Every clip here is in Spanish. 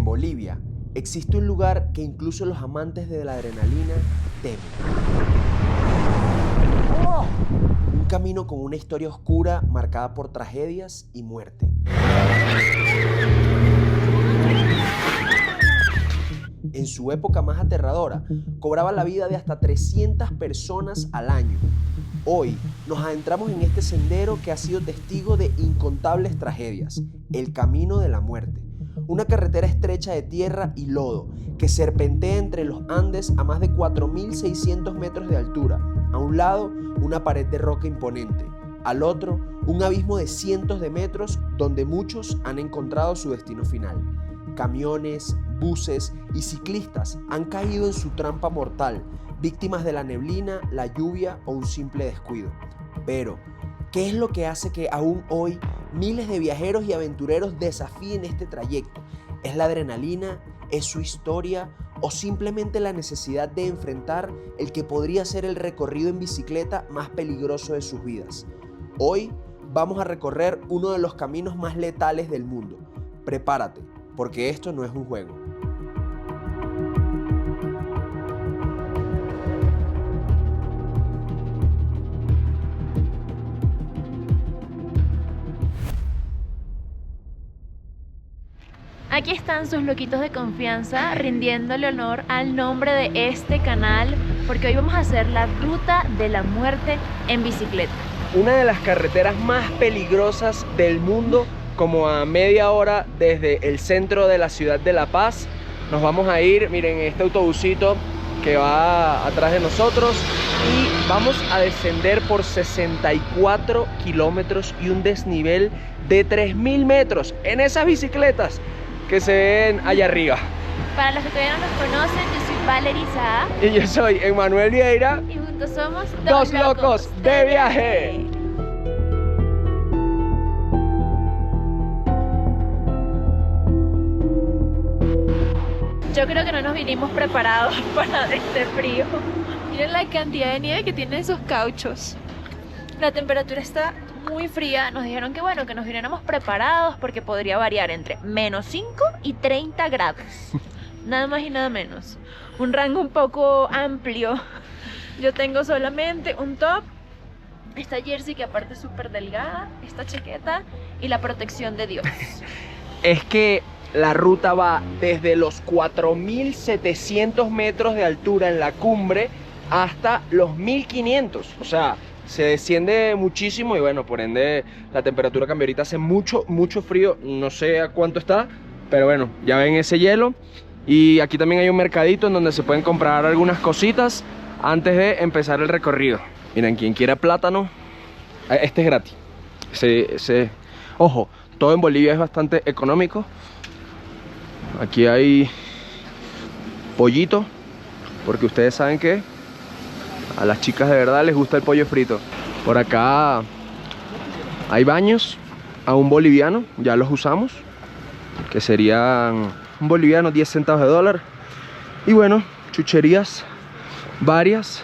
En Bolivia existe un lugar que incluso los amantes de la adrenalina temen. Un camino con una historia oscura marcada por tragedias y muerte. En su época más aterradora, cobraba la vida de hasta 300 personas al año. Hoy nos adentramos en este sendero que ha sido testigo de incontables tragedias, el Camino de la Muerte. Una carretera estrecha de tierra y lodo que serpentea entre los Andes a más de 4.600 metros de altura. A un lado, una pared de roca imponente. Al otro, un abismo de cientos de metros donde muchos han encontrado su destino final. Camiones, buses y ciclistas han caído en su trampa mortal, víctimas de la neblina, la lluvia o un simple descuido. Pero, ¿qué es lo que hace que aún hoy miles de viajeros y aventureros desafíen este trayecto? ¿Es la adrenalina? ¿Es su historia? ¿O simplemente la necesidad de enfrentar el que podría ser el recorrido en bicicleta más peligroso de sus vidas? Hoy vamos a recorrer uno de los caminos más letales del mundo. Prepárate, porque esto no es un juego. Aquí están sus loquitos de confianza rindiéndole honor al nombre de este canal, porque hoy vamos a hacer la Ruta de la Muerte en bicicleta. Una de las carreteras más peligrosas del mundo, como a media hora desde el centro de la ciudad de La Paz. Nos vamos a ir, miren, este autobusito que va atrás de nosotros, y vamos a descender por 64 kilómetros y un desnivel de 3.000 metros en esas bicicletas que se ven allá arriba. Para los que todavía no nos conocen, yo soy Valerie Saa. Y yo soy Emanuel Vieira. Y juntos somos Dos locos de viaje. Yo creo que no nos vinimos preparados para este frío. Miren la cantidad de nieve que tienen esos cauchos. La temperatura está muy fría. Nos dijeron que bueno, que nos viniéramos preparados porque podría variar entre -5 y 30 grados. Nada más y nada menos. Un rango un poco amplio. Yo tengo solamente un top, esta jersey que aparte es súper delgada, esta chaqueta y la protección de Dios. Es que la ruta va desde los 4.700 metros de altura en la cumbre hasta los 1.500. O sea, se desciende muchísimo y bueno, por ende la temperatura cambia. Ahorita hace mucho frío, no sé a cuánto está, pero bueno, ya ven ese hielo. Y aquí también hay un mercadito en donde se pueden comprar algunas cositas antes de empezar el recorrido. Miren, quien quiera plátano, este es gratis. Ojo, todo en Bolivia es bastante económico. Aquí hay pollito, porque ustedes saben que a las chicas de verdad les gusta el pollo frito. Por acá hay baños a un boliviano, ya los usamos, que serían un boliviano 10 centavos de dólar. Y bueno, chucherías varias,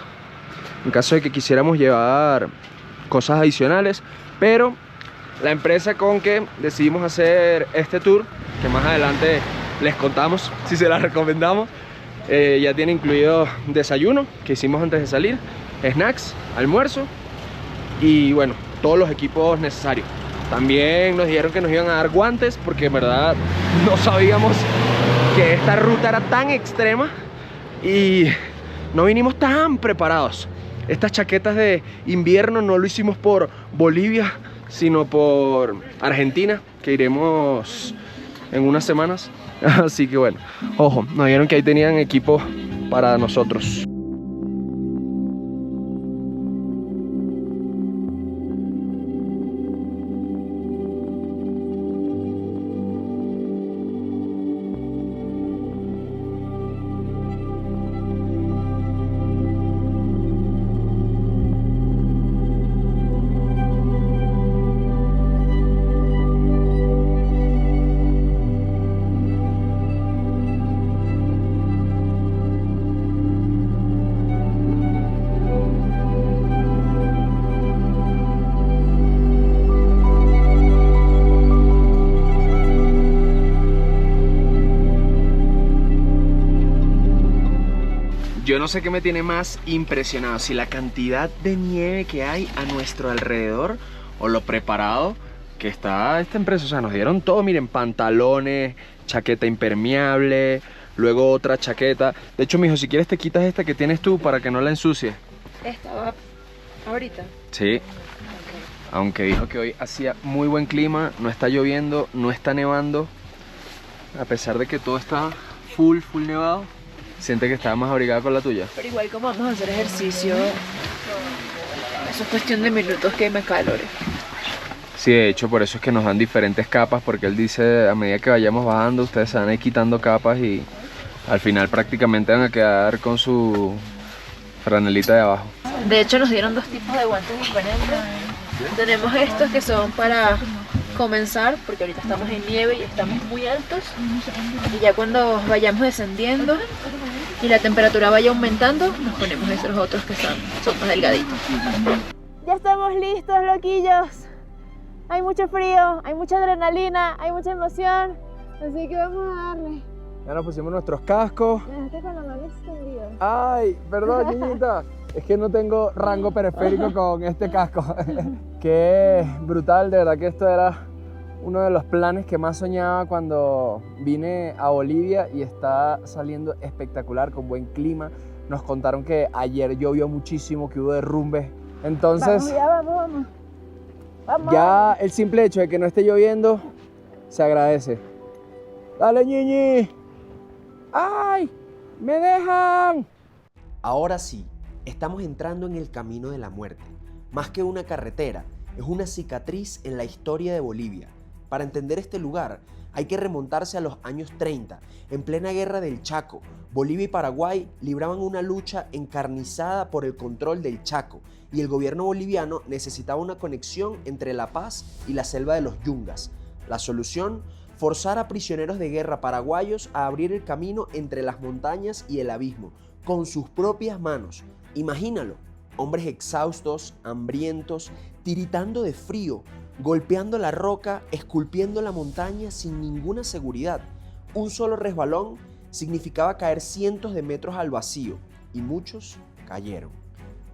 en caso de que quisiéramos llevar cosas adicionales. Pero la empresa con que decidimos hacer este tour, que más adelante les contamos si se la recomendamos, ya tiene incluido desayuno que hicimos antes de salir, snacks, almuerzo y bueno, todos los equipos necesarios. También nos dijeron que nos iban a dar guantes porque en verdad no sabíamos que esta ruta era tan extrema y no vinimos tan preparados. Estas chaquetas de invierno no lo hicimos por Bolivia, sino por Argentina, que iremos en unas semanas. Así que bueno, ojo, nos dijeron que ahí tenían equipo para nosotros. yo no sé qué me tiene más impresionado, si la cantidad de nieve que hay a nuestro alrededor o lo preparado que está esta empresa. O sea, nos dieron todo, miren, pantalones, chaqueta impermeable, luego otra chaqueta. De hecho, mijo, si quieres te quitas esta que tienes tú para que no la ensucies. Esta va ahorita. Sí, aunque dijo que hoy hacía muy buen clima, no está lloviendo, no está nevando. A pesar de que todo está full nevado, siente que estaba más abrigada con la tuya. Pero igual como vamos a hacer ejercicio, eso es cuestión de minutos que me calore. Sí, de hecho, por eso es que nos dan diferentes capas, porque él dice, a medida que vayamos bajando, ustedes se van a ir quitando capas y al final prácticamente van a quedar con su franelita de abajo. De hecho, nos dieron dos tipos de guantes diferentes. Tenemos estos que son para comenzar, porque ahorita estamos en nieve y estamos muy altos. Y ya cuando vayamos descendiendo y la temperatura vaya aumentando, nos ponemos esos otros que son más delgaditos. Ya estamos listos, loquillos. Hay mucho frío, hay mucha adrenalina, hay mucha emoción. Así que vamos a darle. Ya nos pusimos nuestros cascos. Me dejaste con la mano extendida. Ay, perdón, niñita. Es que no tengo rango periférico con este casco. Qué brutal, de verdad que esto era uno de los planes que más soñaba cuando vine a Bolivia y está saliendo espectacular, con buen clima. Nos contaron que ayer llovió muchísimo, que hubo derrumbes. Entonces, Vamos. ya el simple hecho de que no esté lloviendo se agradece. ¡Dale, ñiñi! ¡Ay! ¡Me dejan! Ahora sí, estamos entrando en el camino de la muerte. Más que una carretera, es una cicatriz en la historia de Bolivia. Para entender este lugar, hay que remontarse a los años 30, en plena guerra del Chaco. Bolivia y Paraguay libraban una lucha encarnizada por el control del Chaco, y el gobierno boliviano necesitaba una conexión entre La Paz y la selva de los Yungas. La solución: forzar a prisioneros de guerra paraguayos a abrir el camino entre las montañas y el abismo, con sus propias manos. Imagínalo, hombres exhaustos, hambrientos, tiritando de frío, golpeando la roca, esculpiendo la montaña sin ninguna seguridad. Un solo resbalón significaba caer cientos de metros al vacío, y muchos cayeron.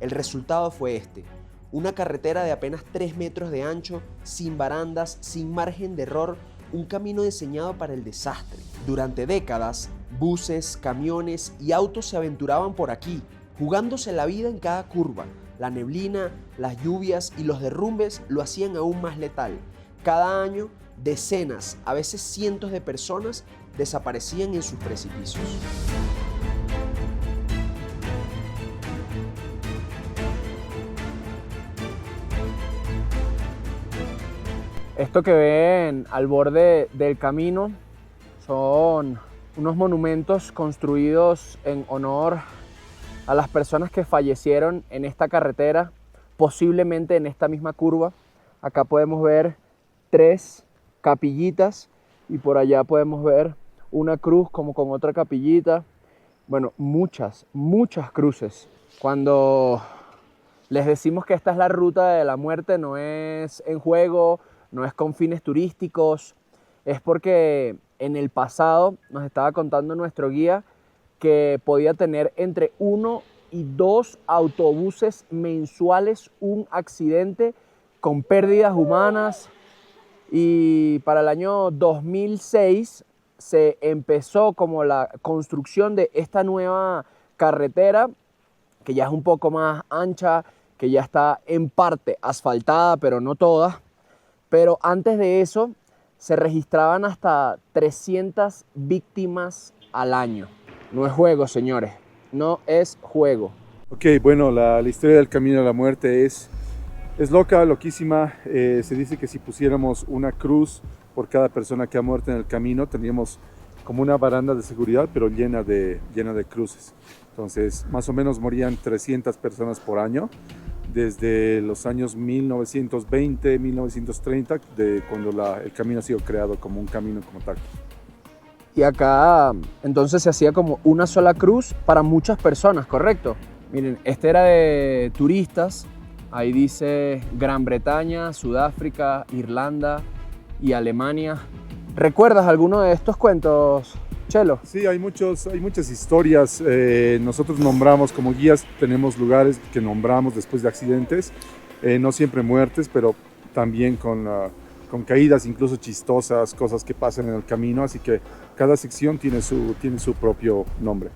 El resultado fue este: una carretera de apenas 3 metros de ancho, sin barandas, sin margen de error, un camino diseñado para el desastre. Durante décadas, buses, camiones y autos se aventuraban por aquí, jugándose la vida en cada curva. La neblina, las lluvias y los derrumbes lo hacían aún más letal. Cada año, decenas, a veces cientos de personas desaparecían en sus precipicios. Esto que ven al borde del camino son unos monumentos construidos en honor a las personas que fallecieron en esta carretera, posiblemente en esta misma curva. Acá podemos ver 3 capillitas y por allá podemos ver una cruz como con otra capillita. Bueno, muchas cruces. Cuando les decimos que esta es la ruta de la muerte, no es en juego, no es con fines turísticos, es porque en el pasado nos estaba contando nuestro guía que podía tener entre 1 y 2 autobuses mensuales un accidente con pérdidas humanas, y para el año 2006 se empezó como la construcción de esta nueva carretera, que ya es un poco más ancha, que ya está en parte asfaltada, pero no toda. Pero antes de eso se registraban hasta 300 víctimas al año. No es juego, señores, no es juego. Ok, bueno, la historia del camino a la muerte es loca, loquísima. Se dice que si pusiéramos una cruz por cada persona que ha muerto en el camino, tendríamos como una baranda de seguridad, pero llena de cruces. Entonces, más o menos morían 300 personas por año, desde los años 1920, 1930, de cuando el camino ha sido creado como un camino como tal. Y acá entonces se hacía como una sola cruz para muchas personas, ¿correcto? Miren, este era de turistas, ahí dice Gran Bretaña, Sudáfrica, Irlanda y Alemania. ¿Recuerdas alguno de estos cuentos, Chelo. Sí, hay muchas historias. Nosotros nombramos como guías, tenemos lugares que nombramos después de accidentes, no siempre muertes, pero también con caídas incluso chistosas, cosas que pasan en el camino, así que cada sección tiene su propio nombre.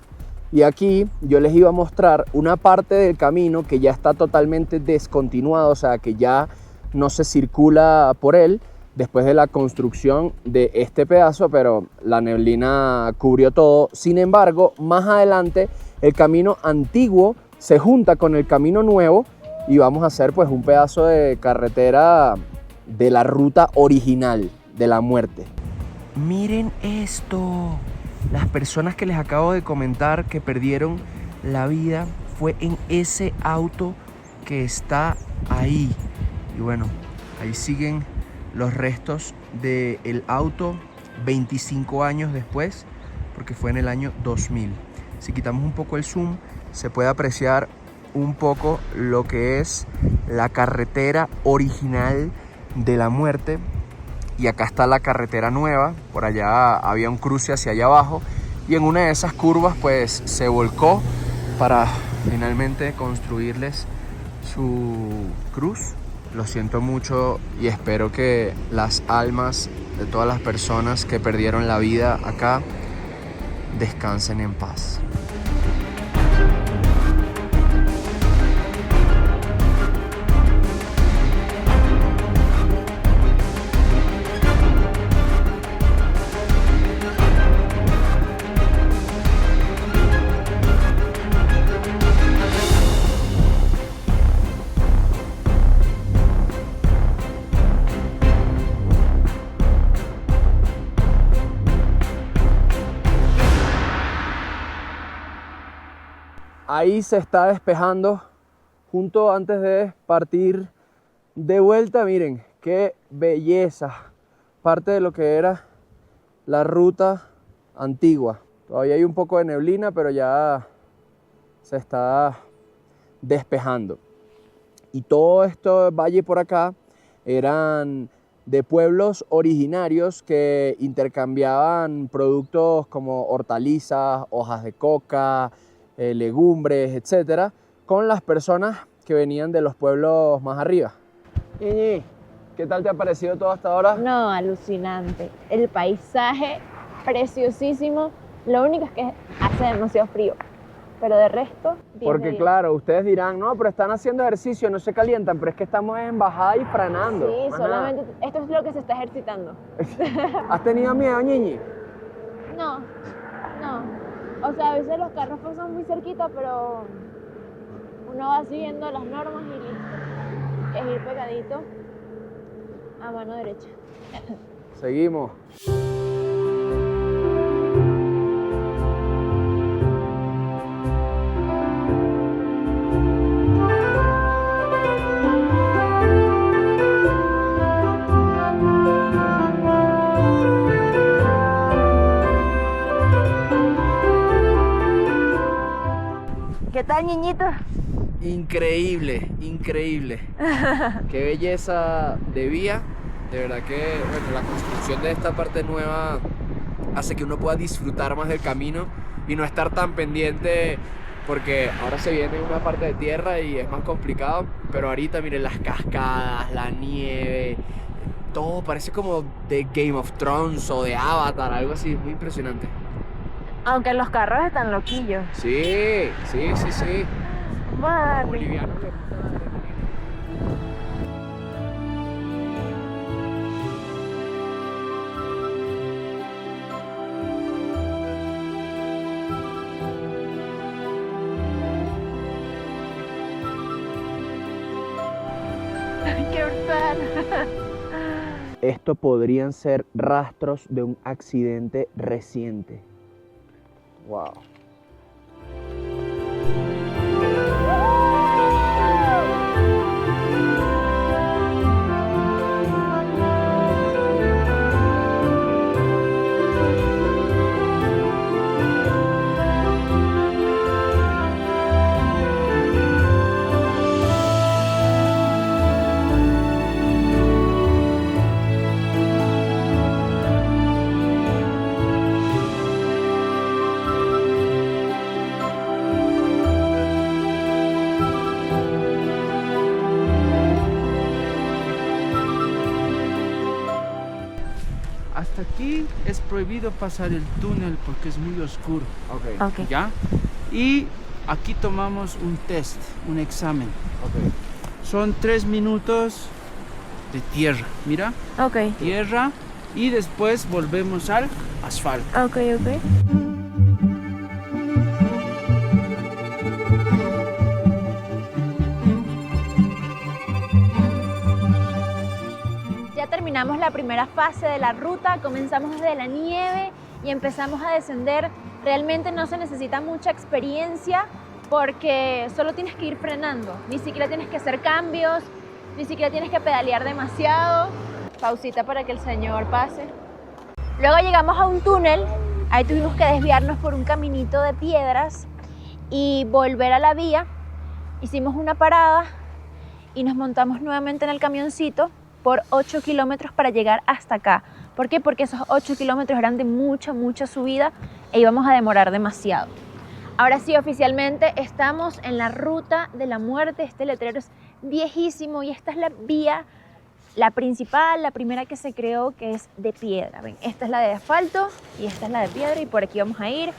Y aquí yo les iba a mostrar una parte del camino que ya está totalmente descontinuado, o sea que ya no se circula por él después de la construcción de este pedazo, pero la neblina cubrió todo. Sin embargo, más adelante el camino antiguo se junta con el camino nuevo y vamos a hacer pues un pedazo de carretera de la ruta original de la muerte. Miren esto. Las personas que les acabo de comentar que perdieron la vida fue en ese auto que está ahí. Y bueno, ahí siguen los restos del auto 25 años después, porque fue en el año 2000. Si quitamos un poco el zoom, se puede apreciar un poco lo que es la carretera original de la muerte. Y acá está la carretera nueva, por allá había un cruce hacia allá abajo y en una de esas curvas pues se volcó para finalmente construirles su cruz. Lo siento mucho y espero que las almas de todas las personas que perdieron la vida acá descansen en paz. Ahí se está despejando junto antes de partir de vuelta. Miren, qué belleza. Parte de lo que era la ruta antigua. Todavía hay un poco de neblina, pero ya se está despejando. Y todo esto valle por acá eran de pueblos originarios que intercambiaban productos como hortalizas, hojas de coca, legumbres, etcétera, con las personas que venían de los pueblos más arriba. Iñi, ¿qué tal te ha parecido todo hasta ahora? No, alucinante. El paisaje preciosísimo. Lo único es que hace demasiado frío. Pero de resto, 10 Porque de 10. claro, ustedes dirán, no, pero están haciendo ejercicio, no se calientan, pero es que estamos en bajada y franando. Sí, Más nada. solamente esto es lo que se está ejercitando. ¿Has tenido miedo, Ñiñi? No. O sea, a veces los carros pasan muy cerquita, pero uno va siguiendo las normas y listo. Es ir pegadito a mano derecha. Seguimos. ¿Qué tal, niñito? Increíble, increíble. Qué belleza de vía. De verdad que bueno, la construcción de esta parte nueva hace que uno pueda disfrutar más del camino y no estar tan pendiente, porque ahora se viene una parte de tierra y es más complicado, pero ahorita miren las cascadas, la nieve, todo parece como de Game of Thrones o de Avatar, algo así, muy impresionante. Aunque los carros están loquillos. Sí. Vale. Boliviano le gusta la adrenalina. ¡Qué brutal! Esto podrían ser rastros de un accidente reciente. Wow. es prohibido pasar el túnel porque es muy oscuro. Ok. Ok. ¿Ya? Y aquí tomamos un test, un examen. Ok. Son 3 minutos de tierra, mira, Ok. tierra, y después volvemos al asfalto. Ok, ok. Ya terminamos la primera fase de la ruta, comenzamos desde la nieve y empezamos a descender. Realmente no se necesita mucha experiencia porque solo tienes que ir frenando, ni siquiera tienes que hacer cambios, ni siquiera tienes que pedalear demasiado. Pausita para que el señor pase. Luego llegamos a un túnel, ahí tuvimos que desviarnos por un caminito de piedras y volver a la vía. Hicimos una parada y nos montamos nuevamente en el camioncito por 8 kilómetros para llegar hasta acá. ¿Por qué? Porque esos 8 kilómetros eran de mucha subida e íbamos a demorar demasiado. Ahora sí, oficialmente estamos en la ruta de la muerte. Este letrero es viejísimo y esta es la vía, la principal, la primera que se creó, que es de piedra. Ven, esta es la de asfalto y esta es la de piedra y por aquí vamos a ir.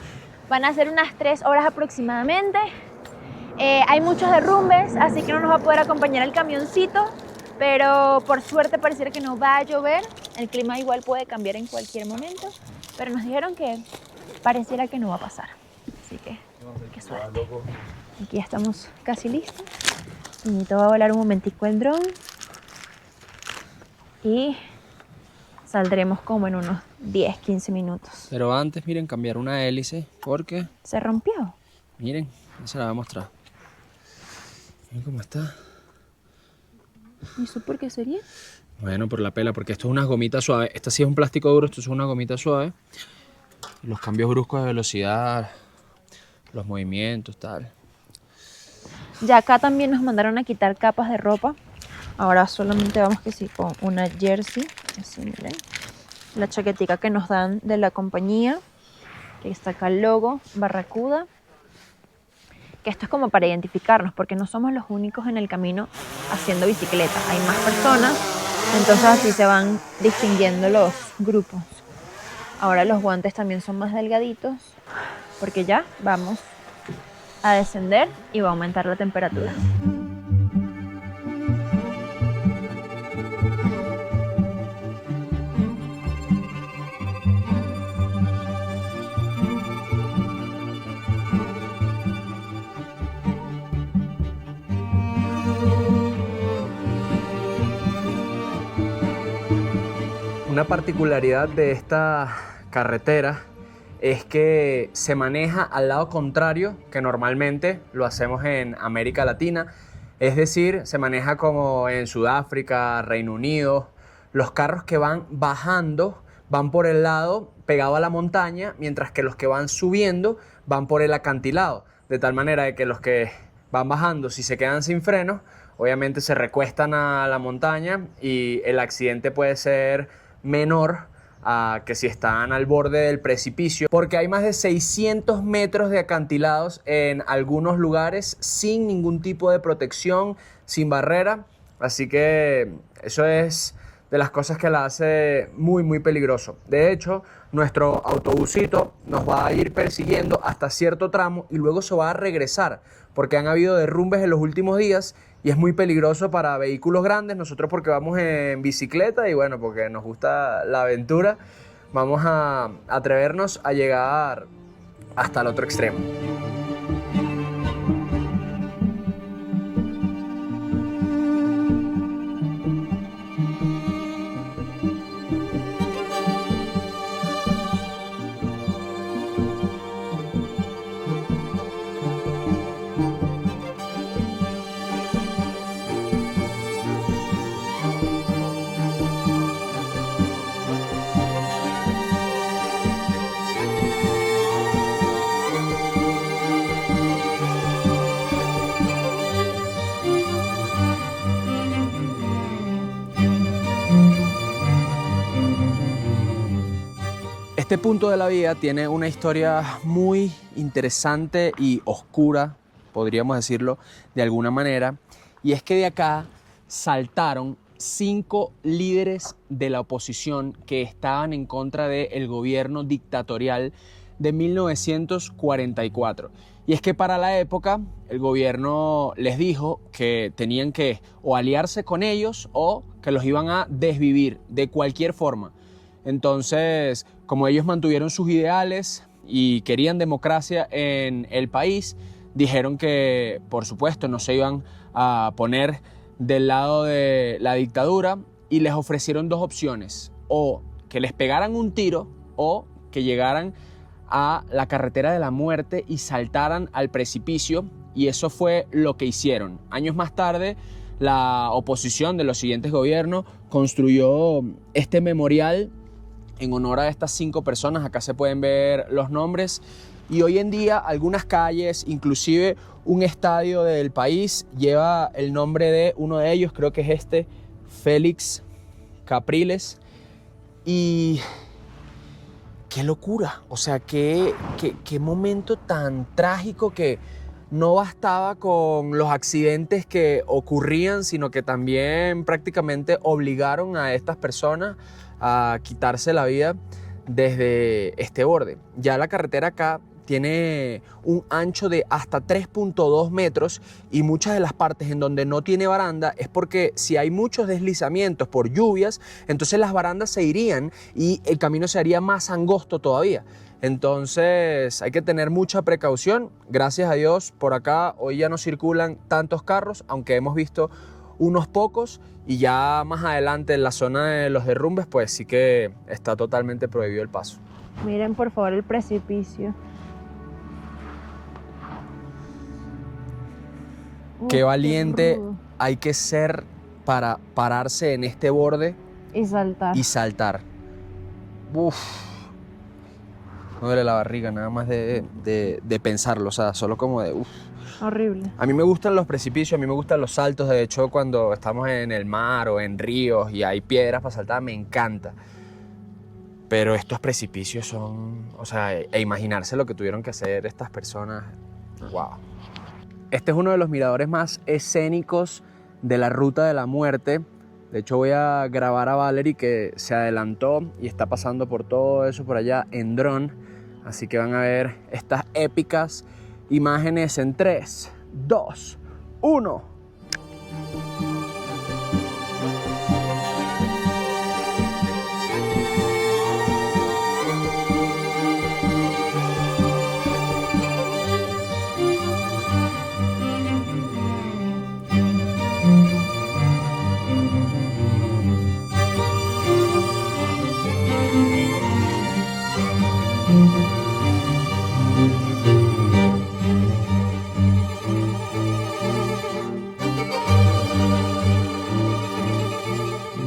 Van a ser unas 3 horas aproximadamente. Hay muchos derrumbes, así que no nos va a poder acompañar el camioncito, pero por suerte pareciera que no va a llover. El clima igual puede cambiar en cualquier momento, pero nos dijeron que pareciera que no va a pasar. Así que, qué suerte. Aquí ya estamos casi listos. Niñito va a volar un momentico el dron y saldremos como en unos 10-15 minutos. Pero antes, miren, cambiar una hélice porque, ¿Se rompió? miren, se la voy a mostrar. Miren cómo está. ¿Y eso por qué sería? Bueno, por la pela, porque esto es unas gomitas suaves. Esta sí es un plástico duro, esto es una gomita suave. Los cambios bruscos de velocidad, los movimientos, tal. Ya acá también nos mandaron a quitar capas de ropa. Ahora solamente vamos que sí con una jersey. Así, miren. La chaquetica que nos dan de la compañía. Que está acá el logo, Barracuda. Que esto es como para identificarnos, porque no somos los únicos en el camino haciendo bicicleta. Hay más personas, entonces así se van distinguiendo los grupos. Ahora los guantes también son más delgaditos, porque ya vamos a descender y va a aumentar la temperatura. Una particularidad de esta carretera es que se maneja al lado contrario que normalmente lo hacemos en América Latina. Es decir, se maneja como en Sudáfrica, Reino Unido. Los carros que van bajando van por el lado pegado a la montaña, mientras que los que van subiendo van por el acantilado. De tal manera de que los que van bajando, si se quedan sin frenos, obviamente se recuestan a la montaña y el accidente puede ser menor a que si están al borde del precipicio, porque hay más de 600 metros de acantilados en algunos lugares sin ningún tipo de protección, sin barrera, así que eso es de las cosas que la hace muy peligroso. De hecho, nuestro autobusito nos va a ir persiguiendo hasta cierto tramo y luego se va a regresar, porque han habido derrumbes en los últimos días y es muy peligroso para vehículos grandes. Nosotros, porque vamos en bicicleta y bueno, porque nos gusta la aventura, vamos a atrevernos a llegar hasta el otro extremo. Este punto de la vía tiene una historia muy interesante y oscura, podríamos decirlo de alguna manera, y es que de acá saltaron 5 líderes de la oposición que estaban en contra del gobierno dictatorial de 1944. Y es que para la época el gobierno les dijo que tenían que o aliarse con ellos o que los iban a desvivir de cualquier forma. Entonces, como ellos mantuvieron sus ideales y querían democracia en el país, dijeron que, por supuesto, no se iban a poner del lado de la dictadura y les ofrecieron 2 opciones: o que les pegaran un tiro o que llegaran a la carretera de la muerte y saltaran al precipicio, y eso fue lo que hicieron. Años más tarde, la oposición de los siguientes gobiernos construyó este memorial en honor a estas 5 personas. Acá se pueden ver los nombres, y hoy en día algunas calles, inclusive un estadio del país, lleva el nombre de uno de ellos. Creo que es este, Félix Capriles. Y qué locura, o sea, qué momento tan trágico, que no bastaba con los accidentes que ocurrían, sino que también prácticamente obligaron a estas personas a quitarse la vida desde este borde. Ya la carretera acá tiene un ancho de hasta 3.2 metros, y muchas de las partes en donde no tiene baranda es porque si hay muchos deslizamientos por lluvias, entonces las barandas se irían y el camino se haría más angosto todavía. Entonces hay que tener mucha precaución. Gracias a Dios por acá hoy ya no circulan tantos carros, aunque hemos visto unos pocos, y ya más adelante en la zona de los derrumbes pues sí que está totalmente prohibido el paso. Miren por favor el precipicio. Qué valiente hay que ser para pararse en este borde Y saltar. Uf. Me duele la barriga nada más de pensarlo, o sea, solo como de uf. Horrible. A mí me gustan los precipicios, a mí me gustan los saltos. De hecho, cuando estamos en el mar o en ríos y hay piedras para saltar, me encanta. Pero estos precipicios son, o sea, imaginarse lo que tuvieron que hacer estas personas, wow. Este es uno de los miradores más escénicos de la Ruta de la Muerte. De hecho, voy a grabar a Valerie, que se adelantó y está pasando por todo eso por allá en dron. Así que van a ver estas épicas imágenes en 3, 2, 1.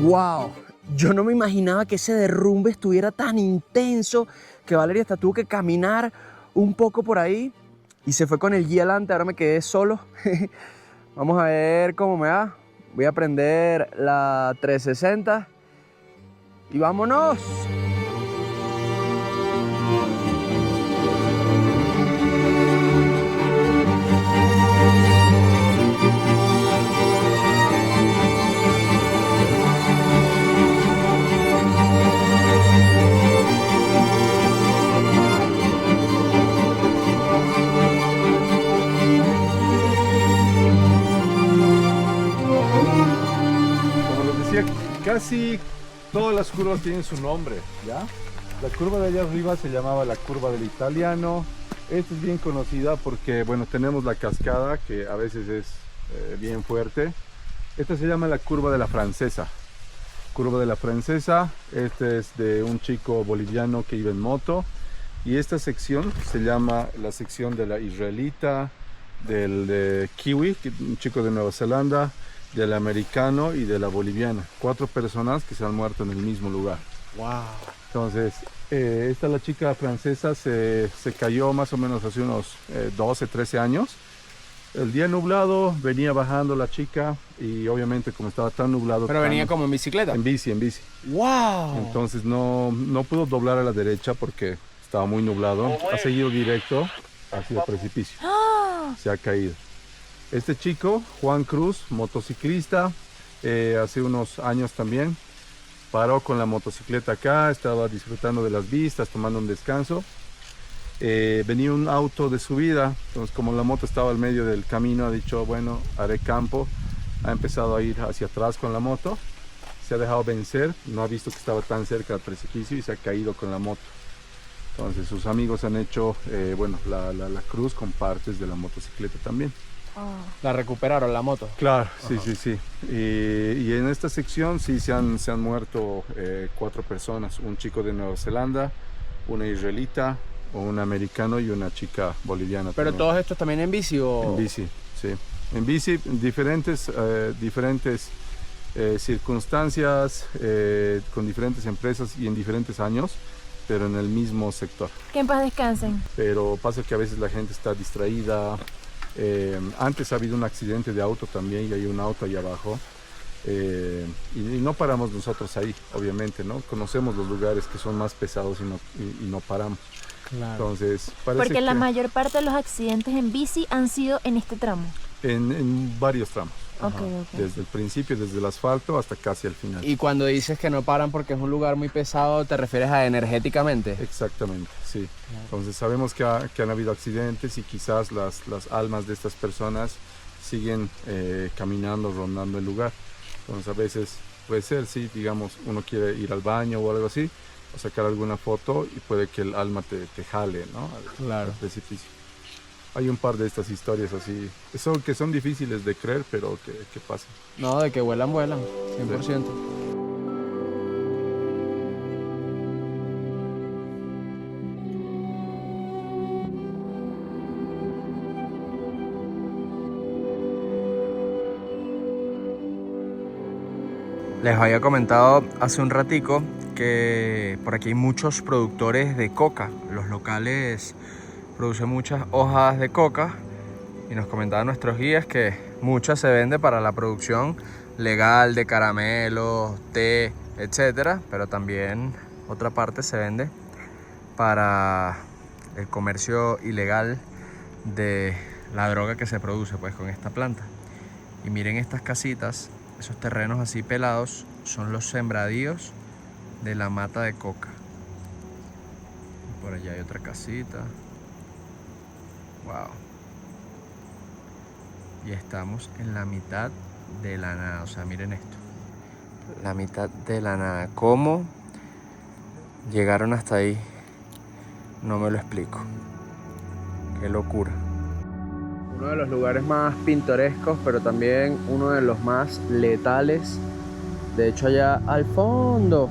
¡Wow! Yo no me imaginaba que ese derrumbe estuviera tan intenso, que Valeria hasta tuvo que caminar un poco por ahí y se fue con el guía adelante. Ahora me quedé solo. Vamos a ver cómo me va. Voy a prender la 360 y vámonos. Casi todas las curvas tienen su nombre, ¿ya? La curva de allá arriba se llamaba la curva del italiano. Esta es bien conocida porque, bueno, tenemos la cascada que a veces es bien fuerte. Esta se llama la curva de la francesa. Curva de la francesa, este es de un chico boliviano que iba en moto. Y esta sección se llama la sección de la israelita, del de kiwi, un chico de Nueva Zelanda, del americano y de la boliviana. 4 personas que se han muerto en el mismo lugar. Wow. Entonces, esta la chica francesa se cayó más o menos hace unos 12, 13 años. El día nublado, venía bajando la chica y obviamente como estaba tan nublado... ¿Pero venía como en bicicleta? En bici. ¡Wow! Entonces no pudo doblar a la derecha porque estaba muy nublado. Ha seguido directo hacia el precipicio. Se ha caído. Este chico, Juan Cruz, motociclista, hace unos años también. Paró con la motocicleta acá, estaba disfrutando de las vistas, tomando un descanso. Venía un auto de subida, entonces como la moto estaba al medio del camino, ha dicho, bueno, haré campo. Ha empezado a ir hacia atrás con la moto, se ha dejado vencer, no ha visto que estaba tan cerca del precipicio y se ha caído con la moto. Entonces sus amigos han hecho bueno, la cruz con partes de la motocicleta también. La recuperaron, la moto. Claro, sí, sí, sí. Y en esta sección sí se han muerto 4 personas, un chico de Nueva Zelanda, una israelita, un americano y una chica boliviana. ¿Pero también. todos estos también en bici o...? En bici, sí. En bici, diferentes circunstancias, con diferentes empresas y en diferentes años, pero en el mismo sector. Que en paz descansen. Pero pasa que a veces la gente está distraída. Antes ha habido un accidente de auto también y hay un auto ahí abajo. Y no paramos nosotros ahí, obviamente, ¿no? Conocemos los lugares que son más pesados y no paramos. Claro. Entonces, parece Porque la que mayor parte de los accidentes en bici han sido en este tramo. en varios tramos. Ok, Ajá. ok. Desde el principio, desde el asfalto hasta casi al final. Y cuando dices que no paran porque es un lugar muy pesado, ¿te refieres a energéticamente? Exactamente, sí. Entonces sabemos que han habido accidentes y quizás las almas de estas personas siguen caminando, rondando el lugar. Entonces a veces puede ser, sí, digamos, uno quiere ir al baño o algo así, o sacar alguna foto y puede que el alma te jale, ¿no? Claro. Al precipicio. Hay un par de estas historias así, que son difíciles de creer, pero que pasan. No, de que vuelan, 100%. Les había comentado hace un ratico que por aquí hay muchos productores de coca. Los locales producen muchas hojas de coca y nos comentaban nuestros guías que muchas se vende para la producción legal de caramelos, té, etcétera, pero también otra parte se vende para el comercio ilegal de la droga que se produce pues con esta planta. Y miren estas casitas, esos terrenos así pelados son los sembradíos de la mata de coca. Por allá hay otra casita. Wow. Y estamos en la mitad de la nada. O sea, miren esto. La mitad de la nada. ¿Cómo llegaron hasta ahí? No me lo explico. Qué locura. Uno de los lugares más pintorescos, pero también uno de los más letales. De hecho, allá al fondo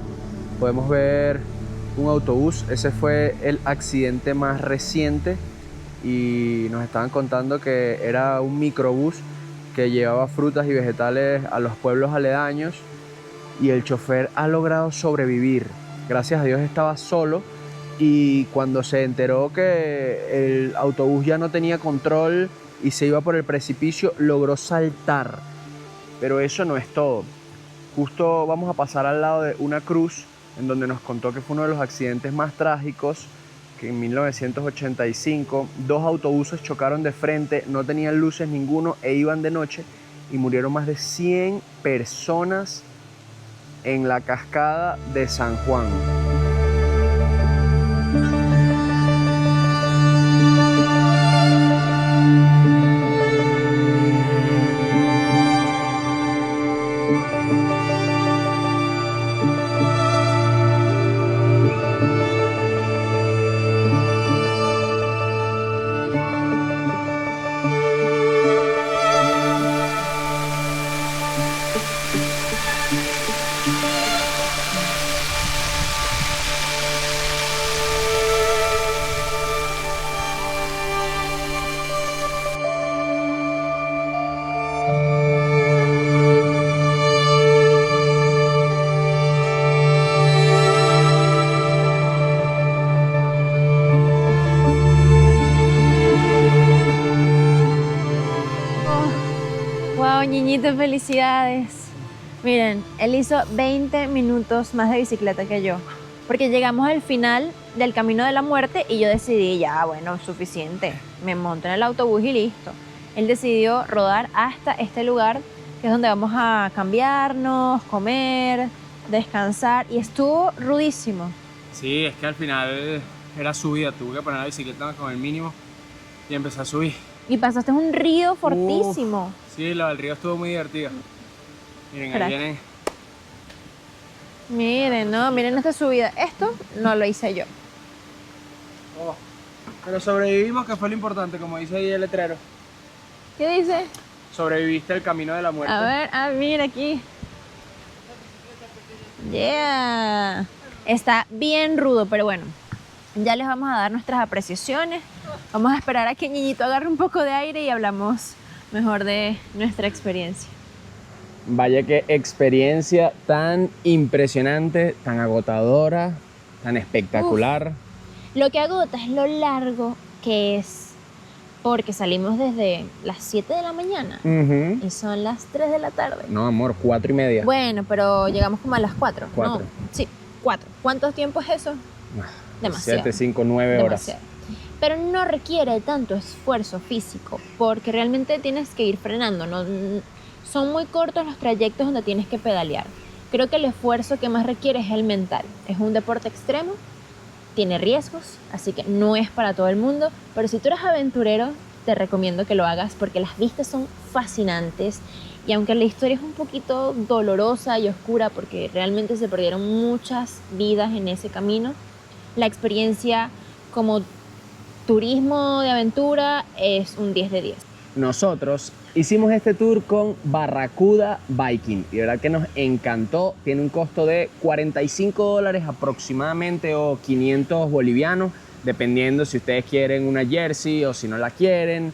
podemos ver un autobús. Ese fue el accidente más reciente y nos estaban contando que era un microbús que llevaba frutas y vegetales a los pueblos aledaños y el chofer ha logrado sobrevivir. Gracias a Dios estaba solo y cuando se enteró que el autobús ya no tenía control y se iba por el precipicio, logró saltar. Pero eso no es todo. Justo vamos a pasar al lado de una cruz en donde nos contó que fue uno de los accidentes más trágicos, que en 1985 2 autobuses chocaron de frente, no tenían luces ninguno e iban de noche y murieron más de 100 personas en la cascada de San Juan. Wow, Ñiñito, felicidades. Miren, él hizo 20 minutos más de bicicleta que yo, porque llegamos al final del camino de la muerte y yo decidí, ya, bueno, suficiente, me monto en el autobús y listo. Él decidió rodar hasta este lugar que es donde vamos a cambiarnos, comer, descansar, y estuvo rudísimo. Sí, es que al final era subida, tuve que poner la bicicleta con el mínimo y empecé a subir. Y pasaste un río fortísimo. Sí, lo del río estuvo muy divertido. Miren, Crack. ahí vienen. Miren, no, miren esta subida. Esto no lo hice yo. Oh, pero sobrevivimos, que fue lo importante, como dice ahí el letrero. ¿Qué dice? Sobreviviste el camino de la muerte. A ver, mira aquí. Yeah. Está bien rudo, pero bueno, ya les vamos a dar nuestras apreciaciones. Vamos a esperar a que Ñiñito agarre un poco de aire y hablamos mejor de nuestra experiencia. Vaya qué experiencia tan impresionante, tan agotadora, tan espectacular. Lo que agota es lo largo que es, porque salimos desde las 7 de la mañana y son las 3 de la tarde. No, amor, 4:30. Bueno, pero llegamos como a las 4. 4. No, sí, 4. ¿Cuánto tiempo es eso? Demasiado. 7, 5, 9 horas. Demasiado. Pero no requiere tanto esfuerzo físico, porque realmente tienes que ir frenando, ¿no? Son muy cortos los trayectos donde tienes que pedalear. Creo que el esfuerzo que más requiere es el mental. Es un deporte extremo, tiene riesgos, así que no es para todo el mundo, pero si tú eres aventurero, te recomiendo que lo hagas porque las vistas son fascinantes, y aunque la historia es un poquito dolorosa y oscura porque realmente se perdieron muchas vidas en ese camino, la experiencia como turismo de aventura es un 10 de 10. Nosotros hicimos este tour con Barracuda Biking y de verdad que nos encantó. Tiene un costo de $45 aproximadamente o 500 bolivianos, dependiendo si ustedes quieren una jersey o si no la quieren.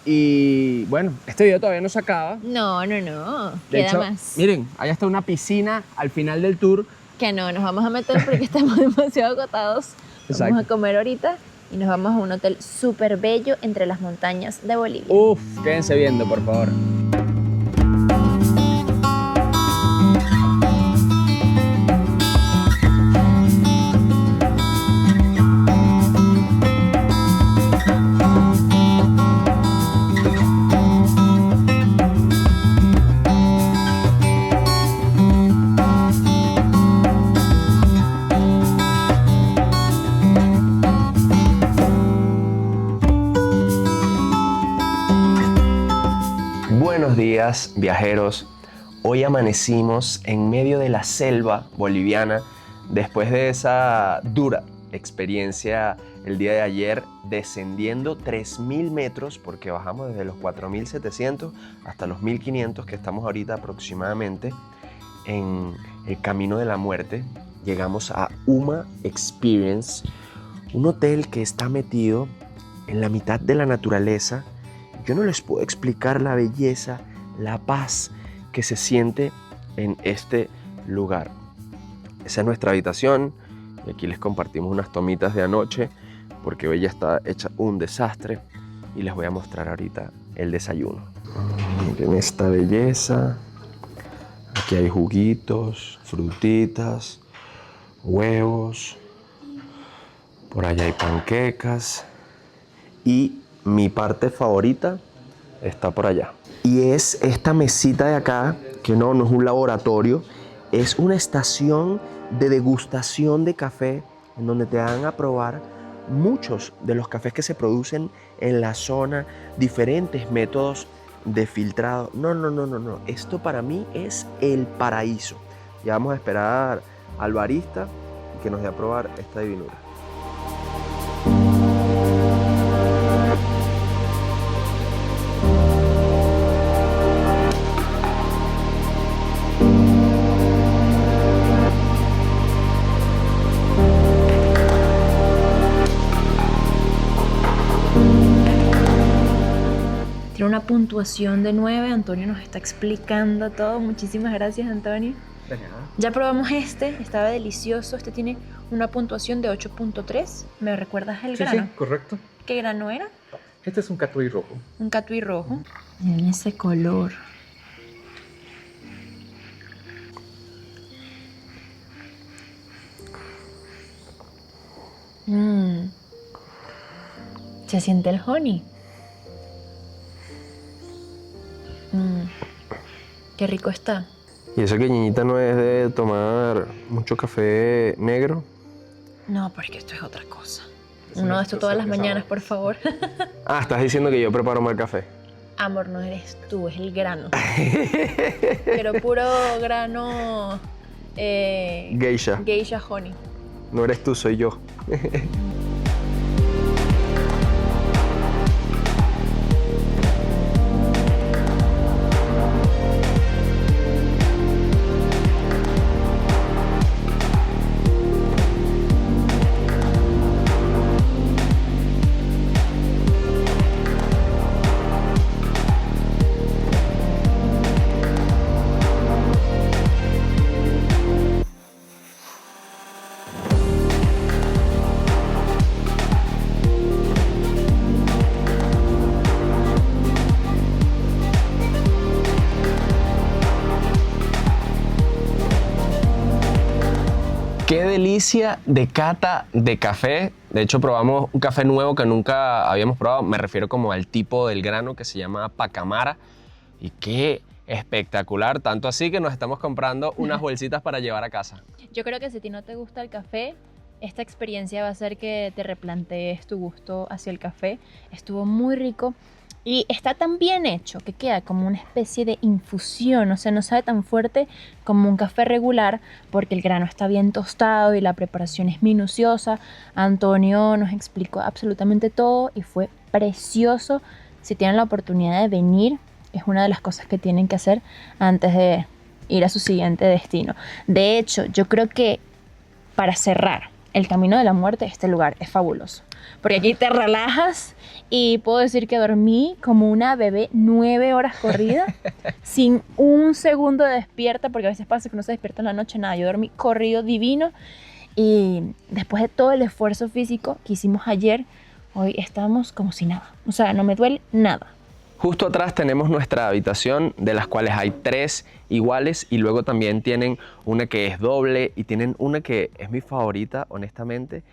Y bueno, este video todavía no se acaba. No. De Queda hecho, más. miren, allá está una piscina al final del tour. Que no, nos vamos a meter porque estamos demasiado agotados. Vamos Exacto. a comer ahorita y nos vamos a un hotel súper bello entre las montañas de Bolivia. Uf, quédense viendo, por favor. Buenos días, viajeros. Hoy amanecimos en medio de la selva boliviana después de esa dura experiencia el día de ayer, descendiendo 3.000 metros, porque bajamos desde los 4.700 hasta los 1.500 que estamos ahorita aproximadamente en el Camino de la Muerte. Llegamos a Uma Experience, un hotel que está metido en la mitad de la naturaleza. Yo no les puedo explicar la belleza, la paz que se siente en este lugar. Esa es nuestra habitación y aquí les compartimos unas tomitas de anoche porque hoy ya está hecha un desastre y les voy a mostrar ahorita el desayuno. Miren esta belleza. Aquí hay juguitos, frutitas, huevos. Por allá hay panquecas y mi parte favorita está por allá. Y es esta mesita de acá, que no es un laboratorio, es una estación de degustación de café en donde te van a probar muchos de los cafés que se producen en la zona, diferentes métodos de filtrado. No. Esto para mí es el paraíso. Ya vamos a esperar al barista y que nos dé a probar esta divinura. Tiene una puntuación de 9. Antonio nos está explicando todo. Muchísimas gracias, Antonio. De nada. Ya probamos este, estaba delicioso. Este tiene una puntuación de 8.3. ¿Me recuerdas el grano? Sí, correcto. ¿Qué grano era? Este es un catuí rojo. Un catuí rojo. Miren ese color. Se siente el honey. Qué rico está. Y eso que Ñiñita no es de tomar mucho café negro. No, porque esto es otra cosa. Uno de esto todas las mañanas, por favor. Ah, estás diciendo que yo preparo mal café. Amor, no eres tú, es el grano. Pero puro grano... Geisha. Geisha honey. No eres tú, soy yo. Qué delicia de cata de café. De hecho, probamos un café nuevo que nunca habíamos probado. Me refiero como al tipo del grano que se llama Pacamara. Y qué espectacular. Tanto así que nos estamos comprando unas bolsitas para llevar a casa. Yo creo que si a ti no te gusta el café, esta experiencia va a hacer que te replantees tu gusto hacia el café. Estuvo muy rico. Y está tan bien hecho que queda como una especie de infusión, o sea, no sabe tan fuerte como un café regular porque el grano está bien tostado y la preparación es minuciosa. Antonio nos explicó absolutamente todo y fue precioso. Si tienen la oportunidad de venir, es una de las cosas que tienen que hacer antes de ir a su siguiente destino. De hecho, yo creo que para cerrar el camino de la muerte, este lugar es fabuloso. Porque aquí te relajas y puedo decir que dormí como una bebé 9 horas corridas sin un segundo de despierta, porque a veces pasa que no se despierta en la noche, nada. Yo dormí corrido divino y después de todo el esfuerzo físico que hicimos ayer, hoy estamos como si nada. O sea, no me duele nada. Justo atrás tenemos nuestra habitación, de las cuales hay 3 iguales y luego también tienen una que es doble y tienen una que es mi favorita, honestamente,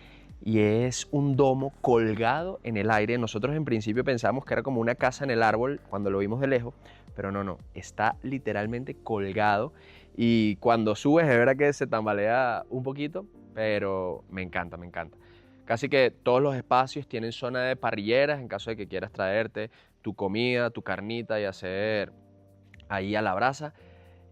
y es un domo colgado en el aire. Nosotros en principio pensamos que era como una casa en el árbol cuando lo vimos de lejos, pero no, está literalmente colgado y cuando subes es verdad que se tambalea un poquito, pero me encanta. Casi que todos los espacios tienen zona de parrilleras en caso de que quieras traerte tu comida, tu carnita y hacer ahí a la brasa.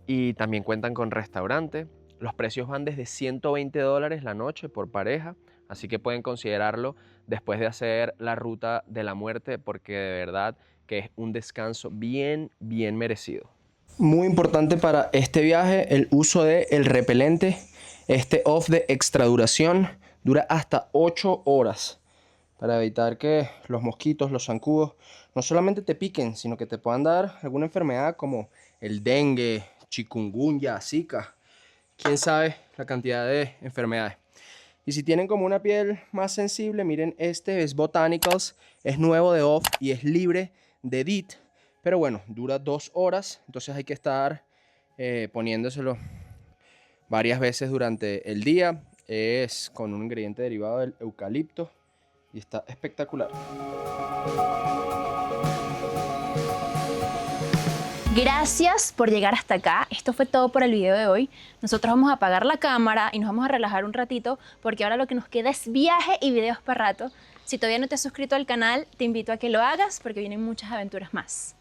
Y también cuentan con restaurante. Los precios van desde $120 la noche por pareja, así que pueden considerarlo después de hacer la ruta de la muerte porque de verdad que es un descanso bien merecido. Muy importante para este viaje el uso del repelente. Este off de extra duración dura hasta 8 horas para evitar que los mosquitos, los zancudos, no solamente te piquen, sino que te puedan dar alguna enfermedad como el dengue, chikungunya, zika, quién sabe la cantidad de enfermedades. Y si tienen como una piel más sensible, miren, este es Botanicals, es nuevo de off y es libre de DIT, pero bueno, dura 2 horas, entonces hay que estar poniéndoselo varias veces durante el día. Es con un ingrediente derivado del eucalipto y está espectacular. Gracias por llegar hasta acá. Esto fue todo por el video de hoy. Nosotros vamos a apagar la cámara y nos vamos a relajar un ratito porque ahora lo que nos queda es viaje y videos para rato. Si todavía no te has suscrito al canal, te invito a que lo hagas porque vienen muchas aventuras más.